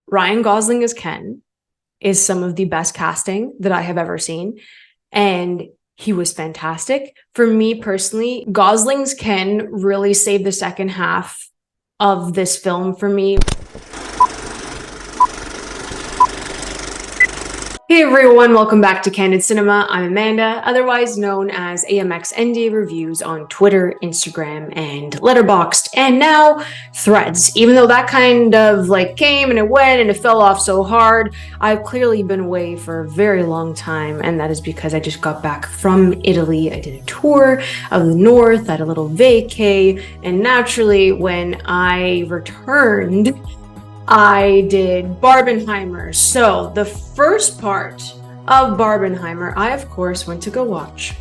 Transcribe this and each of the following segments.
Ryan Gosling as Ken is some of the best casting that I have ever seen. And he was fantastic. For me personally, Gosling's Ken really saved the second half of this film for me. Hey everyone, welcome back to Candid Cinema. I'm Amanda, otherwise known as AMXND Reviews on Twitter, Instagram, and Letterboxd, and now Threads. Even though that kind of came and it went and it fell off so hard, I've clearly been away for a very long time, and that is because I just got back from Italy. I did a tour of the north, I had a little vacay, and naturally when I returned, I did Barbenheimer. So the first part of Barbenheimer, I of course went to go watch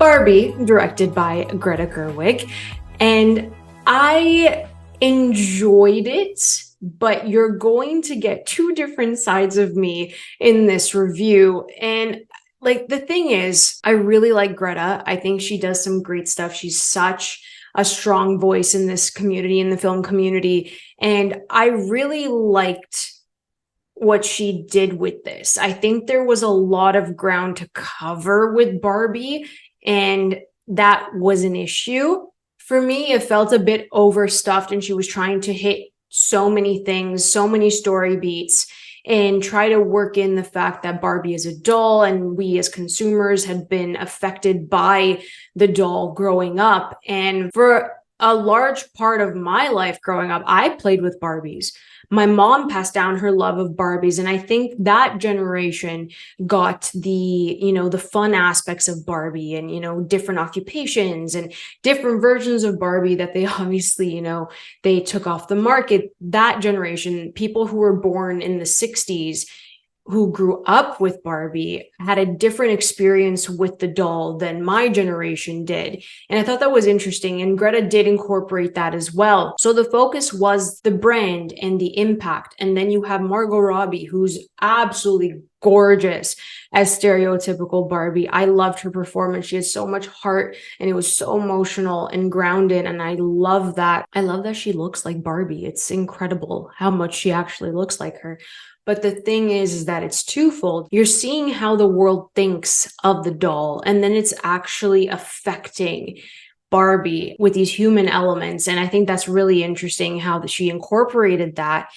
Barbie, directed by Greta Gerwig, and I enjoyed it, but you're going to get two different sides of me in this review. And the thing is, I really like Greta. I think she does some great stuff. She's such a strong voice in this community, in the film community. And I really liked what she did with this. I think there was a lot of ground to cover with Barbie, and that was an issue. For me, it felt a bit overstuffed, and she was trying to hit so many things, so many story beats, and try to work in the fact that Barbie is a doll and we as consumers had been affected by the doll growing up. And for a large part of my life growing up, I played with Barbies. My mom passed down her love of Barbies, and I think that generation got the fun aspects of Barbie and different occupations and different versions of Barbie that they obviously they took off the market. That generation, people who were born in the 60s, who grew up with Barbie, had a different experience with the doll than my generation did. And I thought that was interesting. And Greta did incorporate that as well. So the focus was the brand and the impact. And then you have Margot Robbie, who's absolutely gorgeous as stereotypical Barbie. I loved her performance. She had so much heart and it was so emotional and grounded. And I love that. I love that she looks like Barbie. It's incredible how much she actually looks like her. But the thing is that it's twofold. You're seeing how the world thinks of the doll, and then it's actually affecting Barbie with these human elements. And I think that's really interesting how she incorporated that.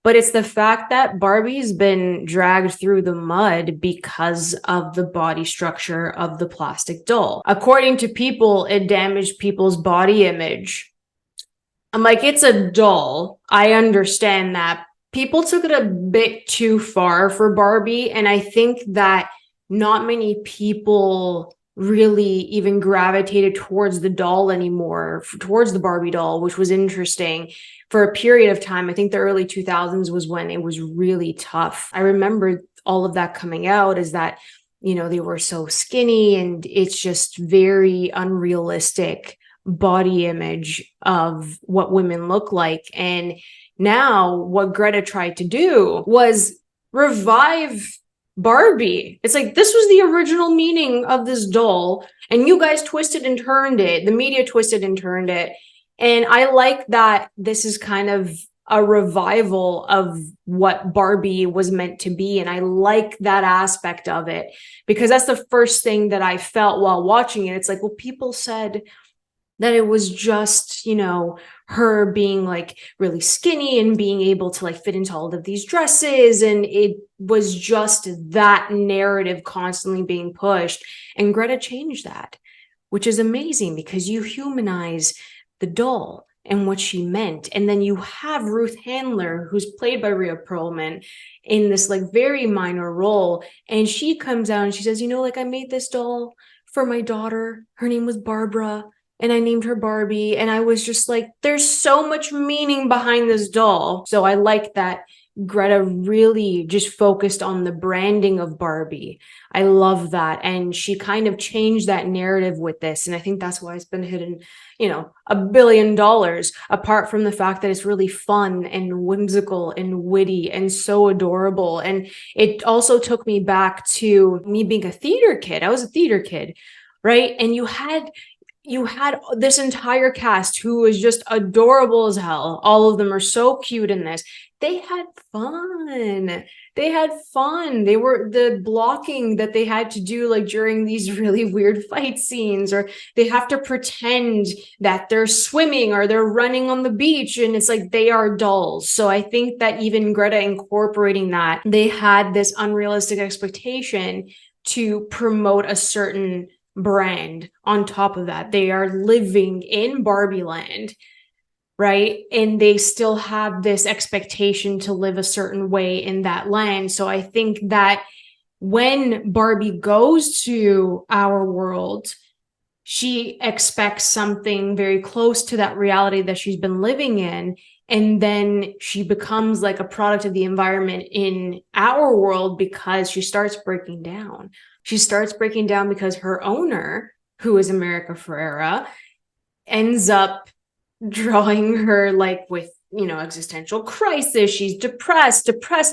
But it's the fact that Barbie's been dragged through the mud because of the body structure of the plastic doll. According to people, it damaged people's body image. I'm like, it's a doll. I understand that. People took it a bit too far for Barbie, and I think that not many people really even gravitated towards the doll anymore, towards the Barbie doll, which was interesting. For a period of time, I think the early 2000s was when it was really tough. I remember all of that coming out, is that they were so skinny, and it's just very unrealistic body image of what women look like. And now what Greta tried to do was revive Barbie. It's like, this was the original meaning of this doll, and you guys twisted and turned it. The media twisted and turned it. And I like that this is kind of a revival of what Barbie was meant to be. And I like that aspect of it, because that's the first thing that I felt while watching it. It's like, well, people said that it was just, her being really skinny and being able to fit into all of these dresses. And it was just that narrative constantly being pushed. And Greta changed that, which is amazing, because you humanize the doll and what she meant. And then you have Ruth Handler, who's played by Rhea Perlman, in this very minor role. And she comes out and she says, I made this doll for my daughter. Her name was Barbara, and I named her Barbie. And I was just like, there's so much meaning behind this doll. So I like that Greta really just focused on the branding of Barbie. I love that. And she kind of changed that narrative with this. And I think that's why it's been hitting, $1 billion, apart from the fact that it's really fun and whimsical and witty and so adorable. And it also took me back to me being a theater kid. I was a theater kid, right? And you had this entire cast who was just adorable as hell. All of them are so cute in this. They had fun. They had fun. They were the blocking that they had to do like during these really weird fight scenes, or they have to pretend that they're swimming or they're running on the beach, and it's like they are dolls. So I think that even Greta incorporating that, they had this unrealistic expectation to promote a certain brand on top of that. They are living in Barbie land, right? And they still have this expectation to live a certain way in that land. So I think that when Barbie goes to our world, she expects something very close to that reality that she's been living in. And then she becomes like a product of the environment in our world because she starts breaking down. She starts breaking down because her owner, who is America Ferrera, ends up drawing her like with, existential crisis. She's depressed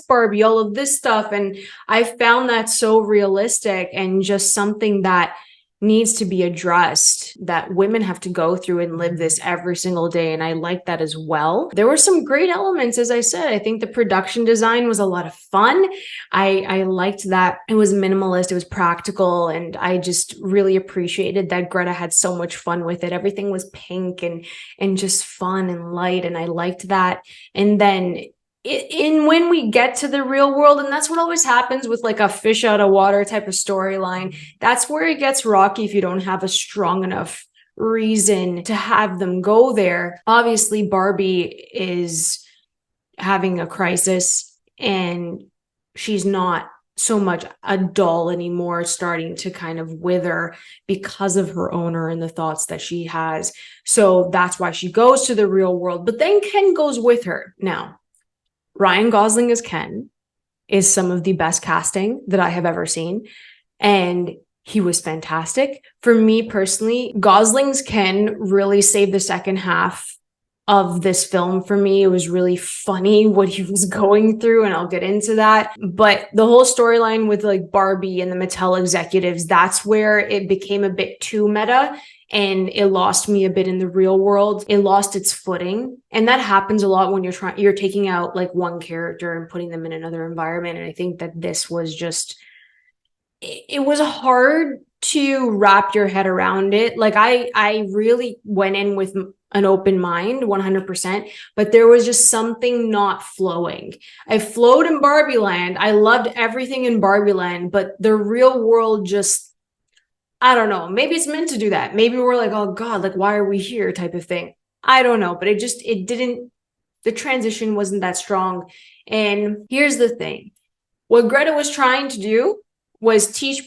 Barbie, all of this stuff. And I found that so realistic and just something that needs to be addressed, that women have to go through and live this every single day. And I like that as well. There were some great elements, as I said. I think the production design was a lot of fun. I liked that it was minimalist, it was practical, and I just really appreciated that Greta had so much fun with it. Everything was pink and just fun and light, and I liked that. And then when we get to the real world, and that's what always happens with like a fish out of water type of storyline, that's where it gets rocky if you don't have a strong enough reason to have them go there. Obviously, Barbie is having a crisis, and she's not so much a doll anymore, starting to kind of wither because of her owner and the thoughts that she has. So that's why she goes to the real world. But then Ken goes with her. Now, Ryan Gosling as Ken is some of the best casting that I have ever seen, and he was fantastic. For me personally, Gosling's Ken really saved the second half of this film for me. It was really funny what he was going through, and I'll get into that. But the whole storyline with like Barbie and the Mattel executives, that's where it became a bit too meta, and it lost me a bit in the real world. It lost its footing. And that happens a lot when you're taking out like one character and putting them in another environment. And I think that this was just, it was hard to wrap your head around it. Like I really went in with an open mind, 100%, but there was just something not flowing. I flowed in Barbie Land. I loved everything in Barbie Land, but the real world just, I don't know. Maybe it's meant to do that. Maybe we're like, oh God, like, why are we here type of thing. I don't know, but the transition wasn't that strong. And here's the thing. What Greta was trying to do was teach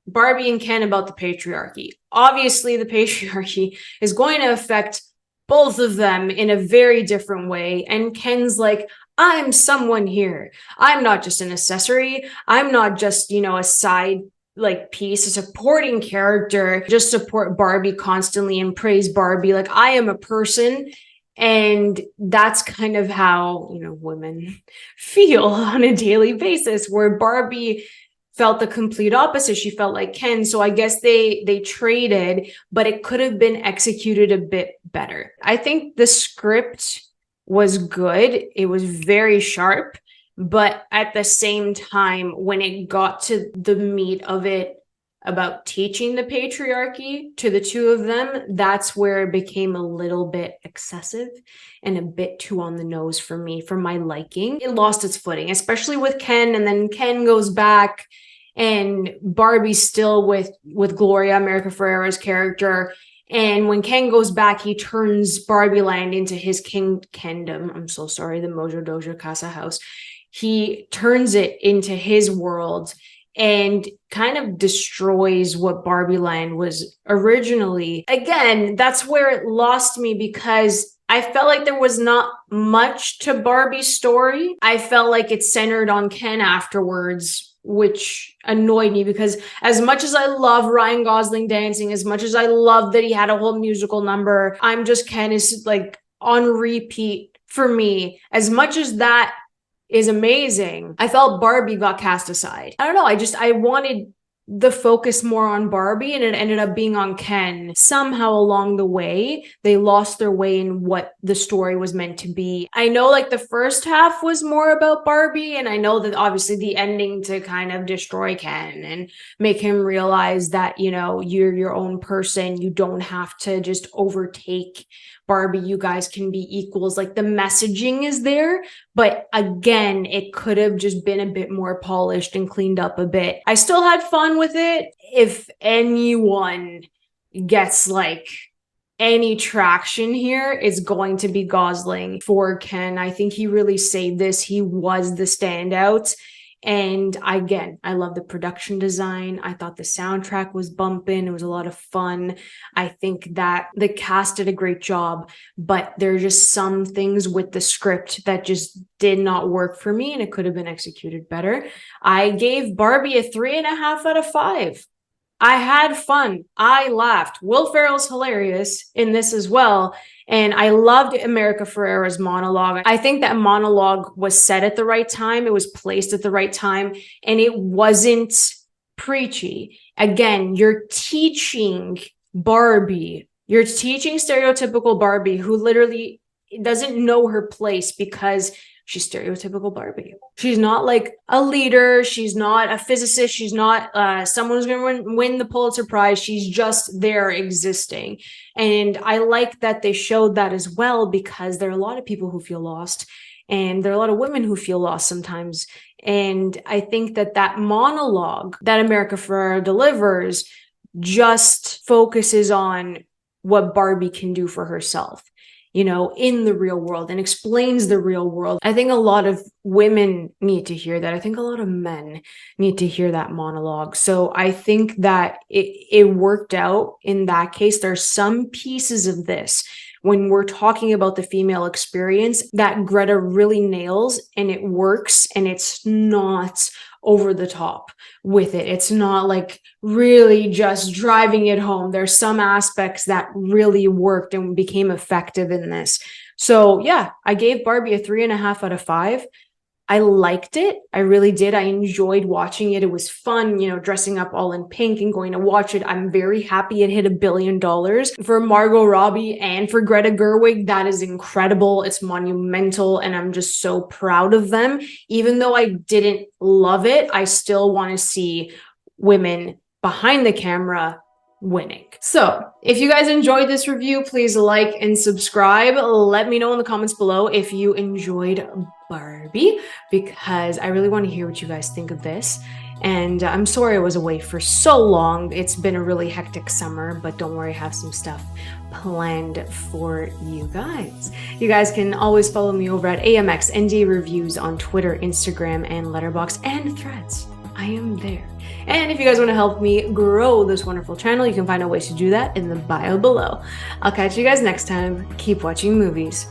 Barbie and Ken about the patriarchy. Obviously, the patriarchy is going to affect both of them in a very different way. And Ken's like, I'm someone here. I'm not just an accessory. I'm not just, a side like piece, a supporting character, just support Barbie constantly and praise Barbie. Like, I am a person. And that's kind of how, women feel on a daily basis, where Barbie felt the complete opposite. She felt like Ken. So I guess they traded, but it could have been executed a bit better. I think the script was good. It was very sharp. But at the same time, when it got to the meat of it about teaching the patriarchy to the two of them, that's where it became a little bit excessive and a bit too on the nose for me, for my liking. It lost its footing, especially with Ken. And then Ken goes back and Barbie's still with Gloria, America Ferrera's character. And when Ken goes back, he turns Barbie Land into his kingdom. I'm so sorry, the Mojo Dojo Casa House. He turns it into his world and kind of destroys what Barbie Land was originally. Again, that's where it lost me, because I felt like there was not much to Barbie's story. I felt like it centered on Ken afterwards, which annoyed me, because as much as I love Ryan Gosling dancing, as much as I love that he had a whole musical number, I'm Just Ken is like on repeat for me. As much as that is amazing, I felt Barbie got cast aside. I don't know. I wanted the focus more on Barbie and it ended up being on Ken. Somehow along the way, they lost their way in what the story was meant to be. I know like the first half was more about Barbie, and I know that obviously the ending to kind of destroy Ken and make him realize that, you know, you're your own person. You don't have to just overtake Barbie. You guys can be equals. Like the messaging is there, but again, it could have just been a bit more polished and cleaned up a bit. I still had fun with it. If anyone gets like any traction here, it's going to be Gosling for Ken. I think he really saved this. He was the standout. And again, I love the production design. I thought the soundtrack was bumping. It was a lot of fun. I think that the cast did a great job, but there are just some things with the script that just did not work for me, and it could have been executed better. I gave Barbie a 3.5 out of 5. I had fun. I laughed. Will Ferrell's hilarious in this as well. And I loved America Ferrera's monologue. I think that monologue was said at the right time. It was placed at the right time. And it wasn't preachy. Again, you're teaching Barbie. You're teaching stereotypical Barbie who literally doesn't know her place because she's stereotypical Barbie. She's not like a leader. She's not a physicist. She's not someone who's going to win the Pulitzer Prize. She's just there existing. And I like that they showed that as well, because there are a lot of people who feel lost, and there are a lot of women who feel lost sometimes. And I think that that monologue that America Ferrera delivers just focuses on what Barbie can do for herself, you know, in the real world, and explains the real world. I think a lot of women need to hear that. I think a lot of men need to hear that monologue. So I think that it worked out in that case. There's some pieces of this when we're talking about the female experience that Greta really nails, and it works, and it's not over the top with it. It's not like really just driving it home. There's some aspects that really worked and became effective in this. So yeah, I gave Barbie a 3.5 out of 5. I liked it. I really did. I enjoyed watching it. It was fun, you know, dressing up all in pink and going to watch it. I'm very happy it hit $1 billion. For Margot Robbie and for Greta Gerwig, that is incredible. It's monumental, and I'm just so proud of them. Even though I didn't love it, I still want to see women behind the camera winning. So if you guys enjoyed this review, please like and subscribe. Let me know in the comments below if you enjoyed Barbie, because I really want to hear what you guys think of this. And I'm sorry I was away for so long. It's been a really hectic summer, but don't worry, I have some stuff planned for you guys. You guys can always follow me over at AMXND Reviews on Twitter, Instagram, and Letterboxd, and Threads. I am there. And if you guys want to help me grow this wonderful channel, you can find out ways to do that in the bio below. I'll catch you guys next time. Keep watching movies.